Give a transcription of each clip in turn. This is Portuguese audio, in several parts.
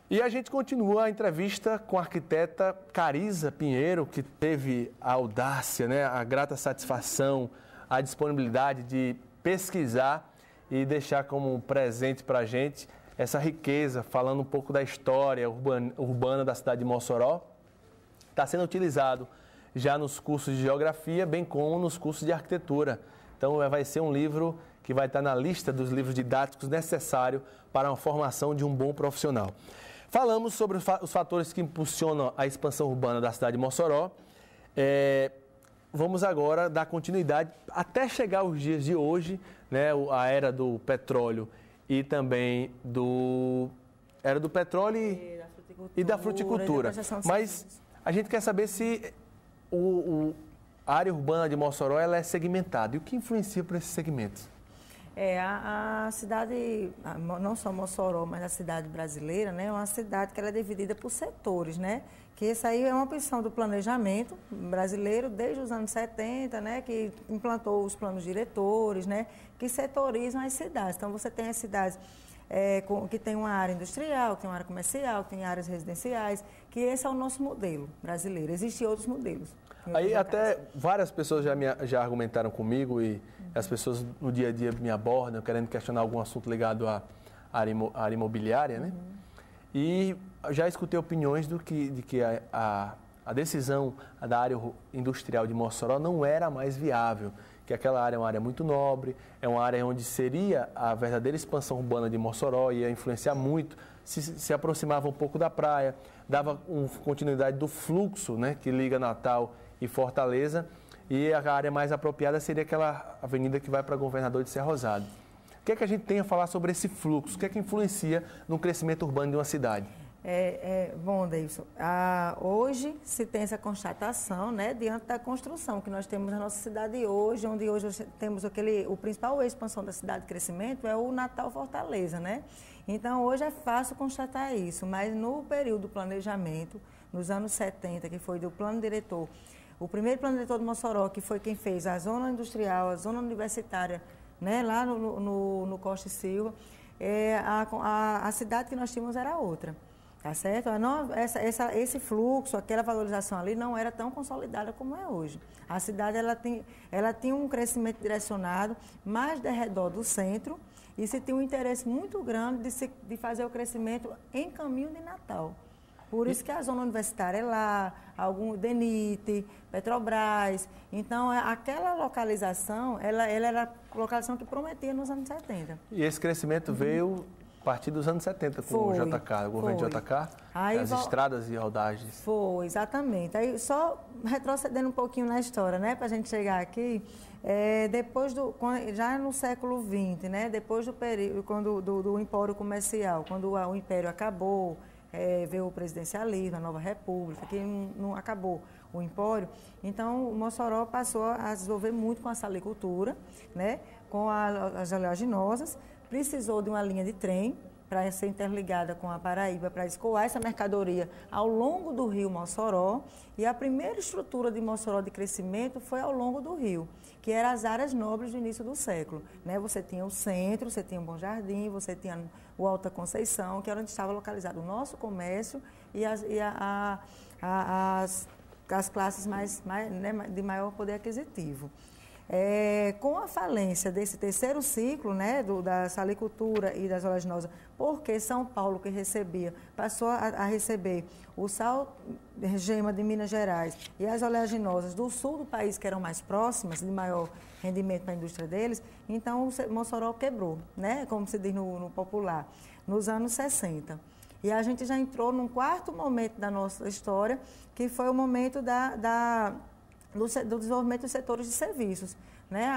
E a gente continua a entrevista com a arquiteta Cariza Pinheiro, que teve a audácia, né, a grata satisfação, a disponibilidade de pesquisar e deixar como presente para a gente essa riqueza, falando um pouco da história urbana da cidade de Mossoró. Está sendo utilizado já nos cursos de geografia, bem como nos cursos de arquitetura. Então vai ser um livro que vai estar na lista dos livros didáticos necessários para a formação de um bom profissional. Falamos sobre os fatores que impulsionam a expansão urbana da cidade de Mossoró. Vamos agora dar continuidade até chegar aos dias de hoje, né, a era do petróleo e também era do petróleo e da fruticultura. Mas a gente quer saber se a área urbana de Mossoró ela é segmentada. E o que influencia por esses segmentos? A cidade, não só Mossoró, mas a cidade brasileira, né, é uma cidade que ela é dividida por setores, né? Que isso aí é uma opção do planejamento brasileiro desde os anos 70, né? Que implantou os planos diretores, né? Que setorizam as cidades. Então, você tem as cidades que tem uma área industrial, que tem uma área comercial, que tem áreas residenciais, que esse é o nosso modelo brasileiro. Existem outros modelos. Aí até várias pessoas já argumentaram comigo e as pessoas no dia a dia me abordam querendo questionar algum assunto ligado à área imobiliária, né? E já escutei opiniões de que a decisão da área industrial de Mossoró não era mais viável, que aquela área é uma área muito nobre, é uma área onde seria a verdadeira expansão urbana de Mossoró, ia influenciar muito, se aproximava um pouco da praia, dava continuidade do fluxo, né, que liga Natal e Fortaleza, e a área mais apropriada seria aquela avenida que vai para Governador de Serra Rosado. O que é que a gente tem a falar sobre esse fluxo? O que é que influencia no crescimento urbano de uma cidade? Bom, Davidson, hoje se tem essa constatação, né, diante da construção que nós temos na nossa cidade hoje, onde hoje temos o principal expansão da cidade de crescimento é o Natal Fortaleza, né? Então, hoje é fácil constatar isso, mas no período do planejamento, nos anos 70, que foi do plano diretor, o primeiro plano diretor de Mossoró, que foi quem fez a zona industrial, a zona universitária, né, lá no Costa e Silva, a cidade que nós tínhamos era outra. Tá certo? Esse fluxo, aquela valorização ali não era tão consolidada como é hoje. A cidade ela tinha um crescimento direcionado mais ao redor do centro e se tinha um interesse muito grande de fazer o crescimento em caminho de Natal. Por isso que a zona universitária é lá, algum DENIT, Petrobras. Então, aquela localização, ela era a localização que prometia nos anos 70. E esse crescimento veio a partir dos anos 70 com o JK, o governo JK, as estradas e rodagens. Foi, exatamente. Aí, só retrocedendo um pouquinho na história, né, para a gente chegar aqui, já no século XX, né, depois do período do Empório Comercial, quando o Império acabou, veio o presidencialismo, a nova república, que não acabou o Empório, então o Mossoró passou a desenvolver muito com a salicultura, né, com as oleaginosas, precisou de uma linha de trem para ser interligada com a Paraíba, para escoar essa mercadoria ao longo do rio Mossoró. E a primeira estrutura de Mossoró de crescimento foi ao longo do rio, que eram as áreas nobres do início do século, né? Você tinha o centro, você tinha o Bom Jardim, você tinha o Alta Conceição, que era onde estava localizado o nosso comércio e as classes de maior poder aquisitivo. Com a falência desse terceiro ciclo, né, da salicultura e das oleaginosas, porque São Paulo, que recebia, passou a receber o sal gema de Minas Gerais e as oleaginosas do sul do país, que eram mais próximas, de maior rendimento para a indústria deles, então o Mossoró quebrou, né, como se diz no popular, nos anos 60. E a gente já entrou num quarto momento da nossa história, que foi o momento do desenvolvimento dos setores de serviços, né?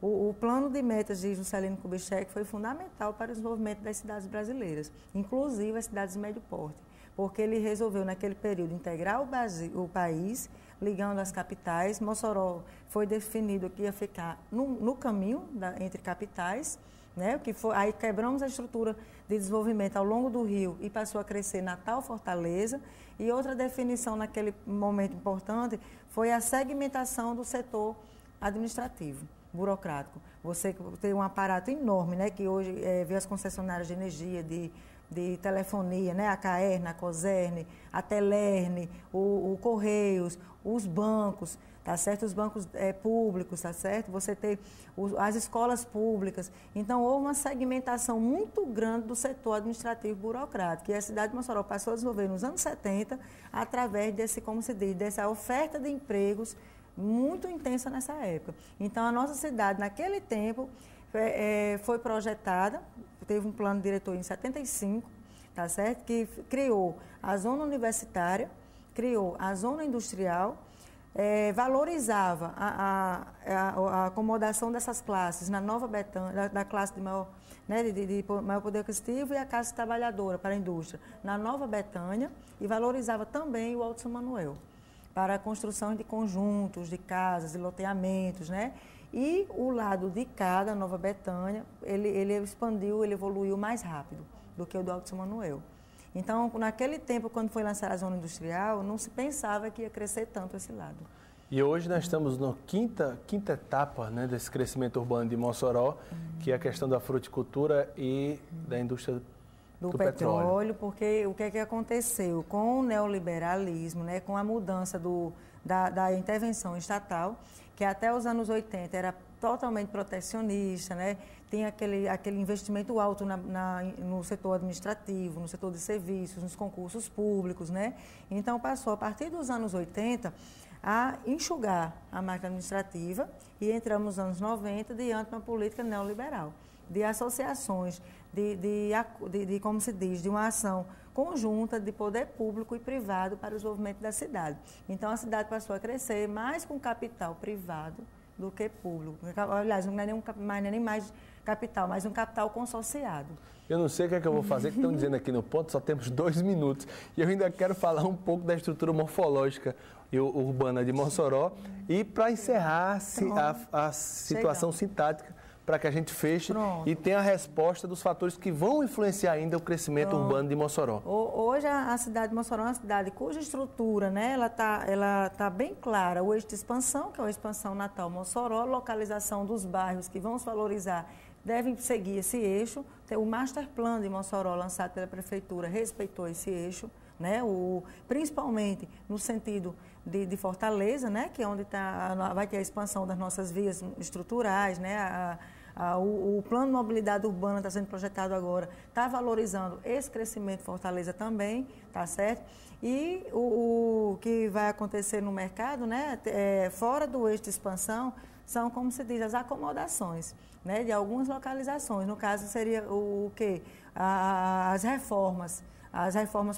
O plano de metas de Juscelino Kubitschek foi fundamental para o desenvolvimento das cidades brasileiras, inclusive as cidades de médio porte, porque ele resolveu, naquele período, integrar o país, ligando as capitais. Mossoró foi definido que ia ficar no caminho entre capitais, né? Aí quebramos a estrutura de desenvolvimento ao longo do rio e passou a crescer Natal, Fortaleza. E outra definição naquele momento importante foi a segmentação do setor administrativo, burocrático. Você tem um aparato enorme, né, que hoje vê as concessionárias de energia, de de telefonia, né? A Caerne, a Coserne, a Telerne, o Correios, os bancos, tá certo? Os bancos públicos, tá certo? Você tem as escolas públicas. Então, houve uma segmentação muito grande do setor administrativo burocrático. E a cidade de Mossoró passou a desenvolver nos anos 70, através desse, como se diz, dessa oferta de empregos muito intensa nessa época. Então, a nossa cidade, naquele tempo, foi projetada, teve um plano diretor em 75, tá certo? Que criou a zona universitária, criou a zona industrial, valorizava a acomodação dessas classes na Nova Betânia, da classe de maior, né, de maior poder aquisitivo, e a classe trabalhadora para a indústria na Nova Betânia, e valorizava também o Alto São Manuel para a construção de conjuntos, de casas, de loteamentos, né? E o lado de cá, da Nova Betânia, ele expandiu, ele evoluiu mais rápido do que o do Alto São Manuel. Então, naquele tempo, quando foi lançada a zona industrial, não se pensava que ia crescer tanto esse lado. E hoje nós estamos na quinta etapa, né, desse crescimento urbano de Mossoró, que é a questão da fruticultura e da indústria do petróleo. Porque o que é que aconteceu? Com o neoliberalismo, né, com a mudança da intervenção estatal, que até os anos 80 era totalmente protecionista, né? Tem aquele investimento alto no setor administrativo, no setor de serviços, nos concursos públicos, né? Então, passou, a partir dos anos 80, a enxugar a máquina administrativa, e entramos nos anos 90 diante de uma política neoliberal, de associações, como se diz, de uma ação conjunta de poder público e privado para o desenvolvimento da cidade. Então, a cidade passou a crescer mais com capital privado do que público. Aliás, não é nem mais capital, mas um capital consorciado. Eu não sei o que é que eu vou fazer, que estão dizendo aqui no ponto, só temos 2 minutos. E eu ainda quero falar um pouco da estrutura morfológica e urbana de Mossoró. E para encerrar a situação sintática, para que a gente feche e tenha a resposta dos fatores que vão influenciar ainda o crescimento urbano de Mossoró. Hoje a cidade de Mossoró é uma cidade cuja estrutura, né, ela tá bem clara. O eixo de expansão, que é a expansão Natal-Mossoró, localização dos bairros que vão se valorizar, devem seguir esse eixo. O Master Plan de Mossoró, lançado pela Prefeitura, respeitou esse eixo, né, principalmente no sentido de Fortaleza, né, que é onde vai ter a expansão das nossas vias estruturais, né, o plano de mobilidade urbana está sendo projetado agora, está valorizando esse crescimento de Fortaleza também, tá certo? E o que vai acontecer no mercado, né, fora do eixo de expansão, são, como se diz, as acomodações, né, de algumas localizações. No caso, seria o quê? As reformas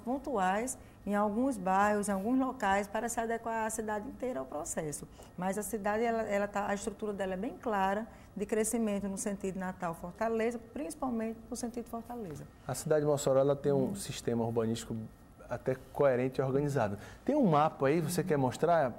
pontuais em alguns bairros, em alguns locais, para se adequar à cidade inteira ao processo. Mas a cidade, a estrutura dela é bem clara, de crescimento no sentido Natal-Fortaleza, principalmente no sentido Fortaleza. A cidade de Mossoró ela tem um sistema urbanístico até coerente e organizado. Tem um mapa aí, você quer mostrar?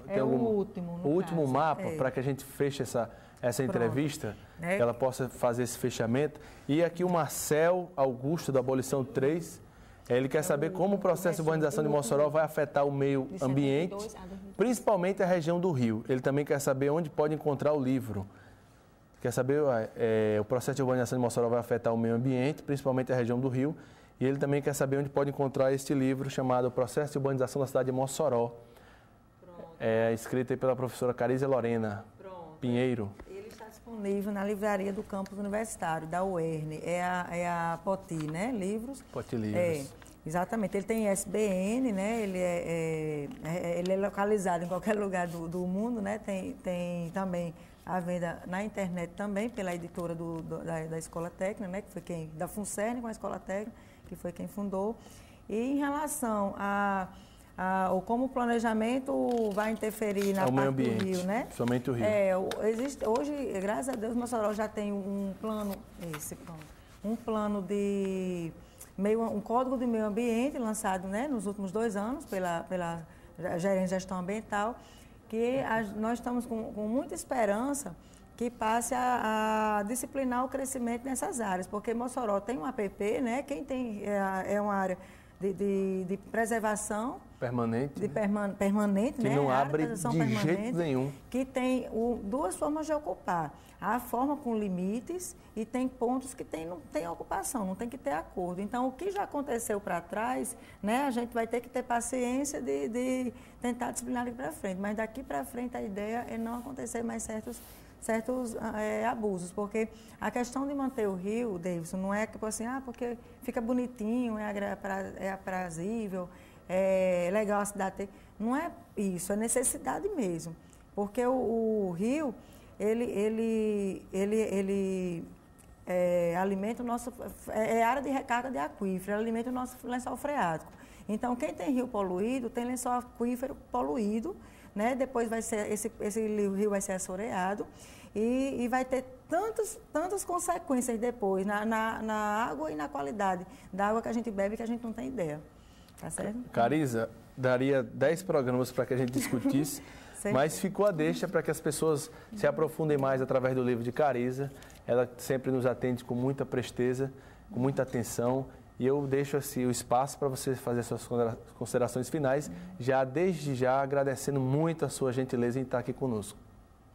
Tem o último, o último mapa, para que a gente feche essa entrevista, que ela possa fazer esse fechamento. E aqui o Marcel Augusto, da Abolição 3, ele quer saber como o processo de urbanização de Mossoró vai afetar o meio ambiente, principalmente a região do Rio. Ele também quer saber onde pode encontrar o livro. Quer saber o processo de urbanização de Mossoró vai afetar o meio ambiente, principalmente a região do Rio. E ele também quer saber onde pode encontrar este livro chamado Processo de Urbanização da Cidade de Mossoró. Escrito aí pela professora Carísia Lorena Pinheiro. Ele está disponível na livraria do campus universitário, da UERN. É a Poti, né? Livros. Poti Livros. Exatamente. Ele tem ISBN, né? Ele é localizado em qualquer lugar do mundo, né? Tem também a venda na internet também, pela editora da Escola Técnica, né? Que foi da FUNCERN com a Escola Técnica, que foi quem fundou. E em relação como o planejamento vai interferir na parte do Rio, né? Somente o Rio. Hoje, graças a Deus, Mossoró já tem um plano um código de meio ambiente lançado, né, nos últimos 2 anos pela Gerência de Gestão Ambiental, que nós estamos com muita esperança que passe a disciplinar o crescimento nessas áreas, porque Mossoró tem um APP, né? Quem tem é uma área de preservação permanente, permanente, que né? não abre de jeito nenhum. Que tem duas formas de ocupar. A forma com limites e tem pontos que não tem ocupação, não tem que ter acordo. Então, o que já aconteceu para trás, né, a gente vai ter que ter paciência de tentar disciplinar ali para frente. Mas daqui para frente a ideia é não acontecer mais certos abusos, porque a questão de manter o rio, Davidson, não é tipo assim, porque fica bonitinho, é aprazível, é legal a cidade ter. Não é isso, é necessidade mesmo, porque o rio, ele alimenta o nosso, é área de recarga de aquífero, ele alimenta o nosso lençol freático. Então, quem tem rio poluído, tem lençol aquífero poluído, né? Depois vai ser, esse rio vai ser assoreado e vai ter tantas consequências depois na água e na qualidade da água que a gente bebe que a gente não tem ideia. Tá certo? Cariza, daria 10 programas para que a gente discutisse, mas ficou a deixa para que as pessoas se aprofundem mais através do livro de Cariza. Ela sempre nos atende com muita presteza, com muita atenção. E eu deixo assim, o espaço para você fazer suas considerações finais, desde já agradecendo muito a sua gentileza em estar aqui conosco.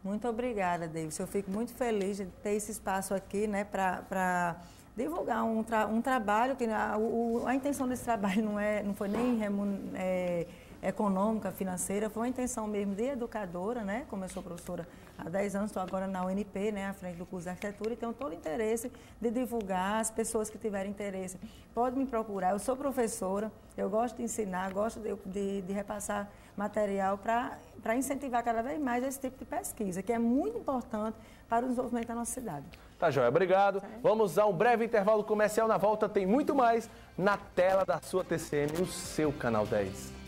Muito obrigada, David. Eu fico muito feliz de ter esse espaço aqui, né, para divulgar um trabalho que a intenção desse trabalho não foi nem econômica, financeira, foi uma intenção mesmo de educadora, né? Como eu sou professora há 10 anos, estou agora na UNP, né, à frente do curso de arquitetura, e tenho todo o interesse de divulgar. As pessoas que tiverem interesse podem me procurar. Eu sou professora, eu gosto de ensinar, gosto de repassar material para incentivar cada vez mais esse tipo de pesquisa, que é muito importante para o desenvolvimento da nossa cidade. Tá, joia. Obrigado. Vamos a um breve intervalo comercial. Na volta tem muito mais na tela da sua TCM, o seu Canal 10.